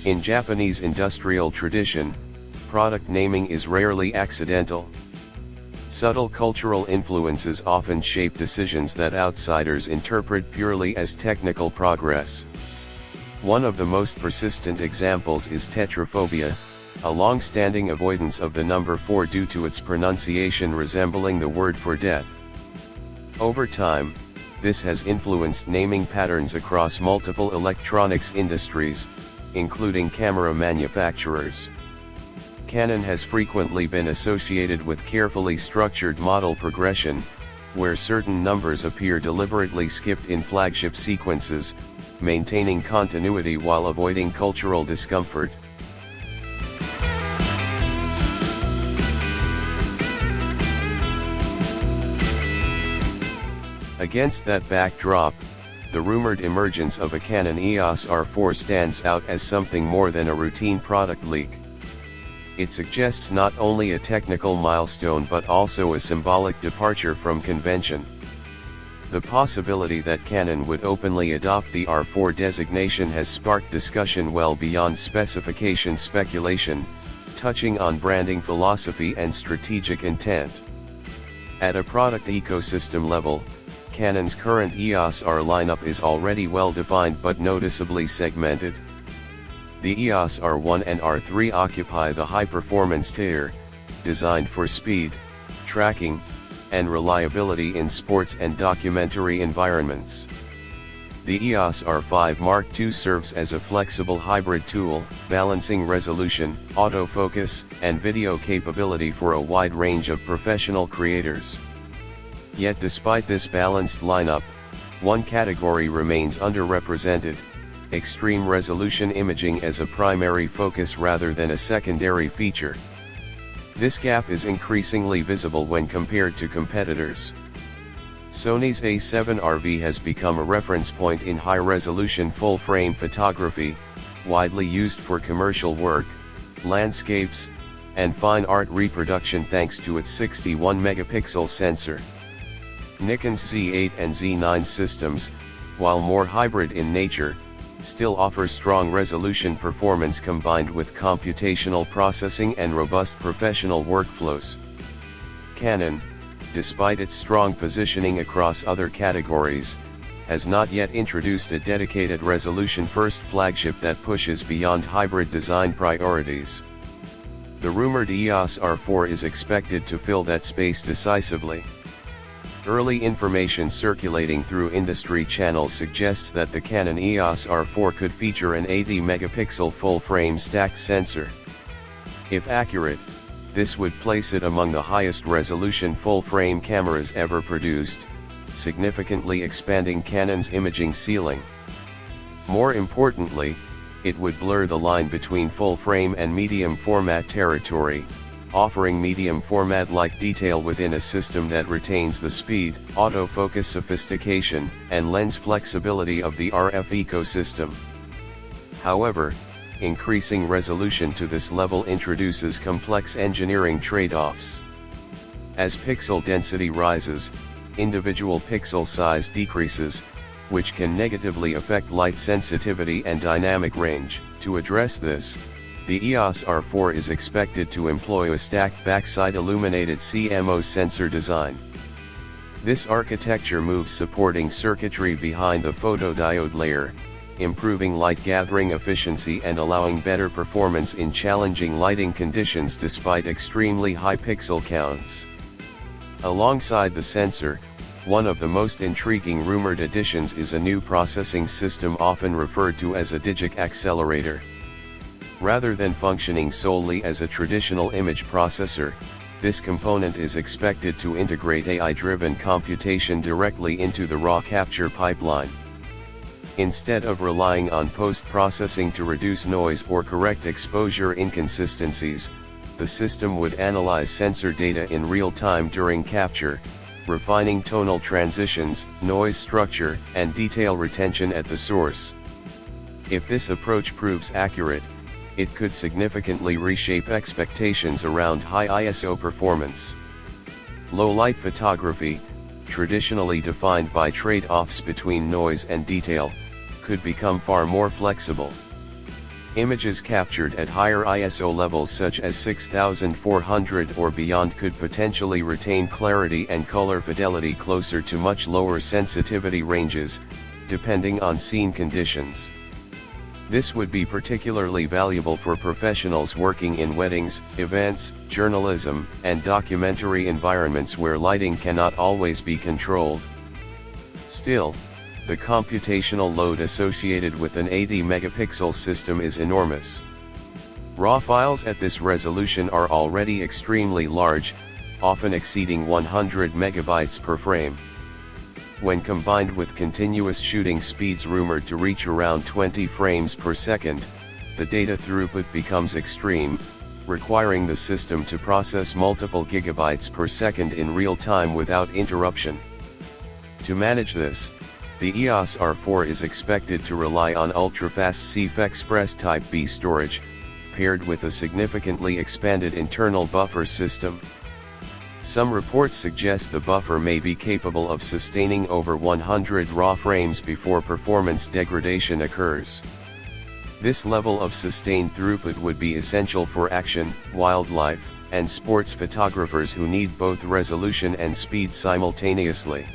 In Japanese industrial tradition, product naming is rarely accidental. Subtle cultural influences often shape decisions that outsiders interpret purely as technical progress. One of the most persistent examples is tetraphobia, a long-standing avoidance of the number 4 due to its pronunciation resembling the word for death. Over time, this has influenced naming patterns across multiple electronics industries, including camera manufacturers. Canon has frequently been associated with carefully structured model progression, where certain numbers appear deliberately skipped in flagship sequences, maintaining continuity while avoiding cultural discomfort. Against that backdrop, the rumored emergence of a Canon EOS R4 stands out as something more than a routine product leak. It suggests not only a technical milestone but also a symbolic departure from convention. The possibility that Canon would openly adopt the R4 designation has sparked discussion well beyond specification speculation, touching on branding philosophy and strategic intent. At a product ecosystem level, Canon's current EOS R lineup is already well defined but noticeably segmented. The EOS R1 and R3 occupy the high-performance tier, designed for speed, tracking, and reliability in sports and documentary environments. The EOS R5 Mark II serves as a flexible hybrid tool, balancing resolution, autofocus, and video capability for a wide range of professional creators. Yet despite this balanced lineup, one category remains underrepresented: extreme resolution imaging as a primary focus rather than a secondary feature. This gap is increasingly visible when compared to competitors. Sony's A7RV has become a reference point in high-resolution full-frame photography, widely used for commercial work, landscapes, and fine art reproduction thanks to its 61-megapixel sensor. Nikon's Z8 and Z9 systems, while more hybrid in nature, still offer strong resolution performance combined with computational processing and robust professional workflows. Canon, despite its strong positioning across other categories, has not yet introduced a dedicated resolution-first flagship that pushes beyond hybrid design priorities. The rumored EOS R4 is expected to fill that space decisively. Early information circulating through industry channels suggests that the Canon EOS R4 could feature an 80-megapixel full-frame stacked sensor. If accurate, this would place it among the highest resolution full-frame cameras ever produced, significantly expanding Canon's imaging ceiling. More importantly, it would blur the line between full-frame and medium format territory, offering medium format-like detail within a system that retains the speed, autofocus sophistication, and lens flexibility of the RF ecosystem. However, increasing resolution to this level introduces complex engineering trade-offs. As pixel density rises, individual pixel size decreases, which can negatively affect light sensitivity and dynamic range. To address this, the EOS R4 is expected to employ a stacked backside illuminated CMOS sensor design. This architecture moves supporting circuitry behind the photodiode layer, improving light gathering efficiency and allowing better performance in challenging lighting conditions despite extremely high pixel counts. Alongside the sensor, one of the most intriguing rumored additions is a new processing system often referred to as a digic accelerator. Rather than functioning solely as a traditional image processor, this component is expected to integrate AI-driven computation directly into the raw capture pipeline. Instead of relying on post-processing to reduce noise or correct exposure inconsistencies, the system would analyze sensor data in real time during capture, refining tonal transitions, noise structure, and detail retention at the source. If this approach proves accurate, it could significantly reshape expectations around high ISO performance. Low-light photography, traditionally defined by trade-offs between noise and detail, could become far more flexible. Images captured at higher ISO levels such as 6400 or beyond could potentially retain clarity and color fidelity closer to much lower sensitivity ranges, depending on scene conditions. This would be particularly valuable for professionals working in weddings, events, journalism, and documentary environments where lighting cannot always be controlled. Still, the computational load associated with an 80-megapixel system is enormous. RAW files at this resolution are already extremely large, often exceeding 100 megabytes per frame. When combined with continuous shooting speeds rumored to reach around 20 frames per second, the data throughput becomes extreme, requiring the system to process multiple gigabytes per second in real time without interruption. To manage this, the EOS R4 is expected to rely on ultra-fast CF Express Type B storage, paired with a significantly expanded internal buffer system. Some reports suggest the buffer may be capable of sustaining over 100 RAW frames before performance degradation occurs. This level of sustained throughput would be essential for action, wildlife, and sports photographers who need both resolution and speed simultaneously.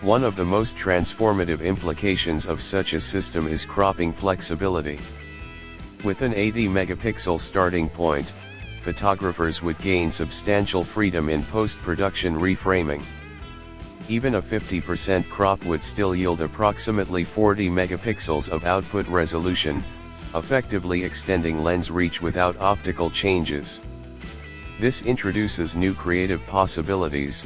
One of the most transformative implications of such a system is cropping flexibility. With an 80-megapixel starting point, photographers would gain substantial freedom in post-production reframing. Even a 50% crop would still yield approximately 40 megapixels of output resolution, effectively extending lens reach without optical changes. This introduces new creative possibilities,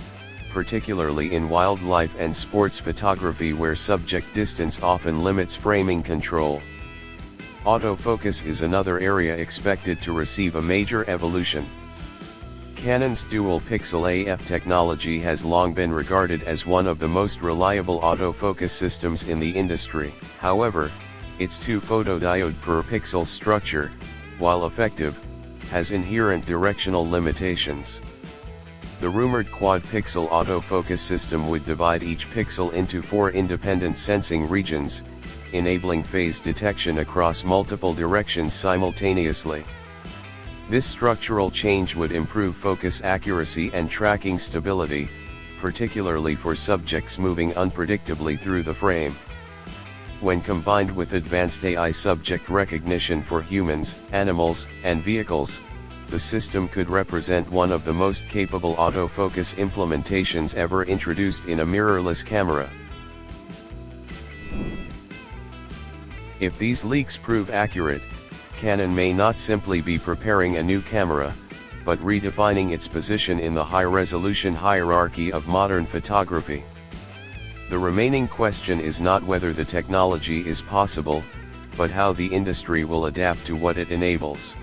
particularly in wildlife and sports photography where subject distance often limits framing control. Autofocus is another area expected to receive a major evolution. Canon's dual pixel AF technology has long been regarded as one of the most reliable autofocus systems in the industry. However, its 2-photodiode per pixel structure, while effective, has inherent directional limitations. The rumored Quad Pixel Autofocus system would divide each pixel into 4 independent sensing regions, enabling phase detection across multiple directions simultaneously. This structural change would improve focus accuracy and tracking stability, particularly for subjects moving unpredictably through the frame. When combined with advanced AI subject recognition for humans, animals, and vehicles, the system could represent one of the most capable autofocus implementations ever introduced in a mirrorless camera. If these leaks prove accurate, Canon may not simply be preparing a new camera, but redefining its position in the high-resolution hierarchy of modern photography. The remaining question is not whether the technology is possible, but how the industry will adapt to what it enables.